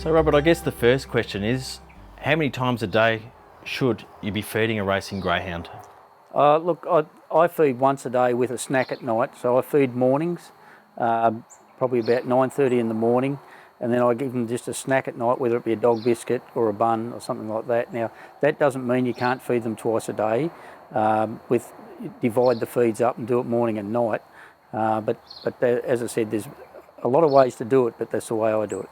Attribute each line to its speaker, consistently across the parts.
Speaker 1: So Robert, I guess the first question is, how many times a day should you be feeding a racing greyhound?
Speaker 2: Look, I feed once a day with a snack at night. So I feed mornings, probably about 9:30 in the morning, and then I give them just a snack at night, whether it be a dog biscuit or a bun or something like that. Now, that doesn't mean you can't feed them twice a day. Divide the feeds up and do it morning and night. But as I said, there's a lot of ways to do it, but that's the way I do it.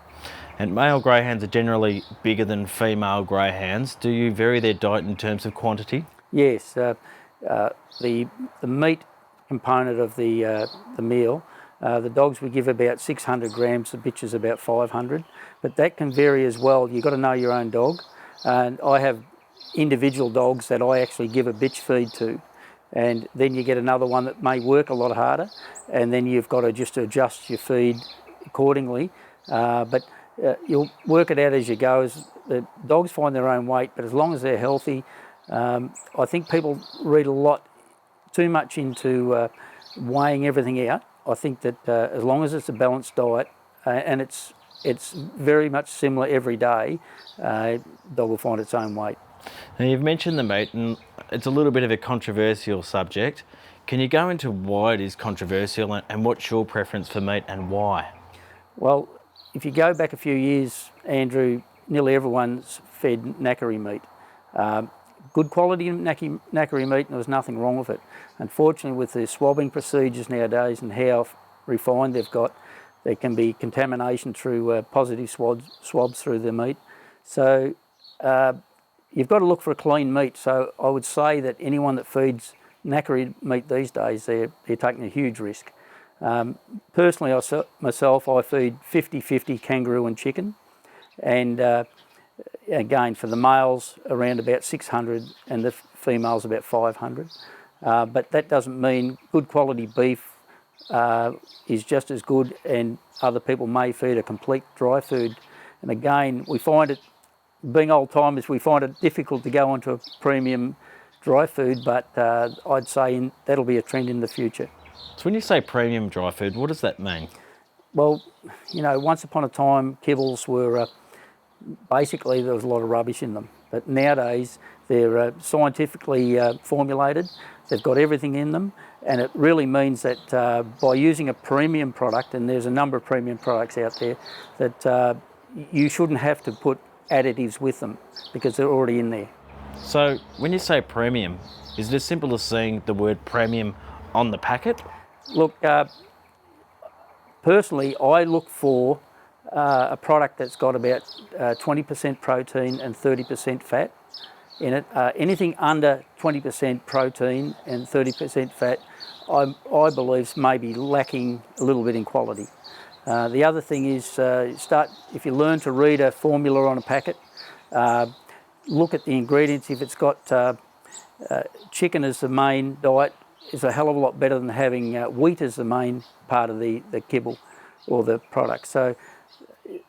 Speaker 1: And male greyhounds are generally bigger than female greyhounds. Do you vary their diet in terms of quantity?
Speaker 2: Yes, the meat component of the meal, the dogs we give about 600 grams, the bitches about 500, but that can vary as well. You've got to know your own dog, and I have individual dogs that I actually give a bitch feed to, and then you get another one that may work a lot harder, and then you've got to just adjust your feed accordingly. But you'll work it out as you go. As the dogs find their own weight, but as long as they're healthy, I think people read a lot too much into weighing everything out. I think that as long as it's a balanced diet and it's very much similar every day, dog will find its own weight.
Speaker 1: Now you've mentioned the meat, and it's a little bit of a controversial subject. Can you go into why it is controversial and what's your preference for meat and why?
Speaker 2: Well, if you go back a few years, Andrew, nearly everyone's fed knackery meat. Good quality knackery meat, and there was nothing wrong with it. Unfortunately, with the swabbing procedures nowadays and how refined they've got, there can be contamination through positive swabs through the meat. So you've got to look for a clean meat. So I would say that anyone that feeds knackery meat these days, they're taking a huge risk. Personally, myself, I feed 50-50 kangaroo and chicken, and again, for the males around about 600 and the females about 500. But that doesn't mean good quality beef is just as good, and other people may feed a complete dry food. And again, we find it, being old timers, we find it difficult to go onto a premium dry food, but I'd say that'll be a trend in the future.
Speaker 1: So when you say premium dry food, what does that mean?
Speaker 2: Well, you know, once upon a time, kibbles were basically, there was a lot of rubbish in them. But nowadays, they're scientifically formulated. They've got everything in them, and it really means that by using a premium product, and there's a number of premium products out there, that you shouldn't have to put additives with them because they're already in there.
Speaker 1: So when you say premium, is it as simple as seeing the word premium on the packet?
Speaker 2: Look, personally, I look for a product that's got about 20% protein and 30% fat in it. Anything under 20% protein and 30% fat, I believe, may be lacking a little bit in quality. The other thing is, if you learn to read a formula on a packet, look at the ingredients. If it's got chicken as the main diet, is a hell of a lot better than having wheat as the main part of the kibble or the product. So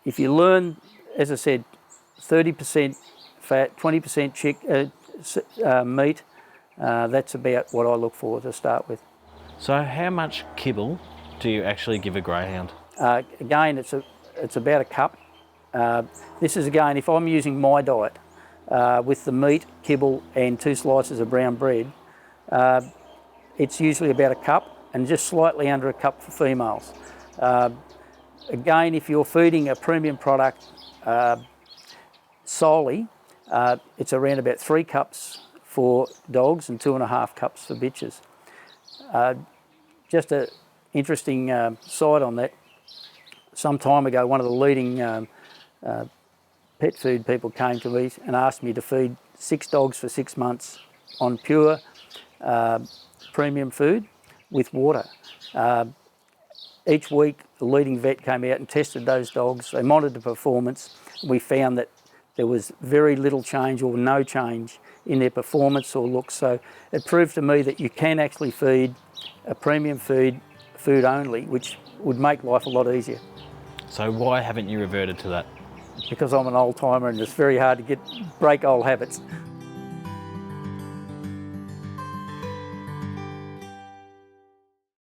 Speaker 2: if you learn, as I said, 30% fat, 20% meat, that's about what I look for to start with.
Speaker 1: So how much kibble do you actually give a greyhound?
Speaker 2: Again, it's about a cup. This is, again, if I'm using my diet with the meat, kibble and 2 slices of brown bread, it's usually about a cup and just slightly under a cup for females. Again, if you're feeding a premium product solely, it's around about 3 cups for dogs and 2.5 cups for bitches. Just an interesting side on that. Some time ago, one of the leading pet food people came to me and asked me to feed 6 dogs for 6 months on pure premium food with water. Each week, the leading vet came out and tested those dogs. They monitored the performance. We found that there was very little change or no change in their performance or looks. So it proved to me that you can actually feed a premium food only, which would make life a lot easier.
Speaker 1: So why haven't you reverted to that?
Speaker 2: Because I'm an old timer and it's very hard to break old habits.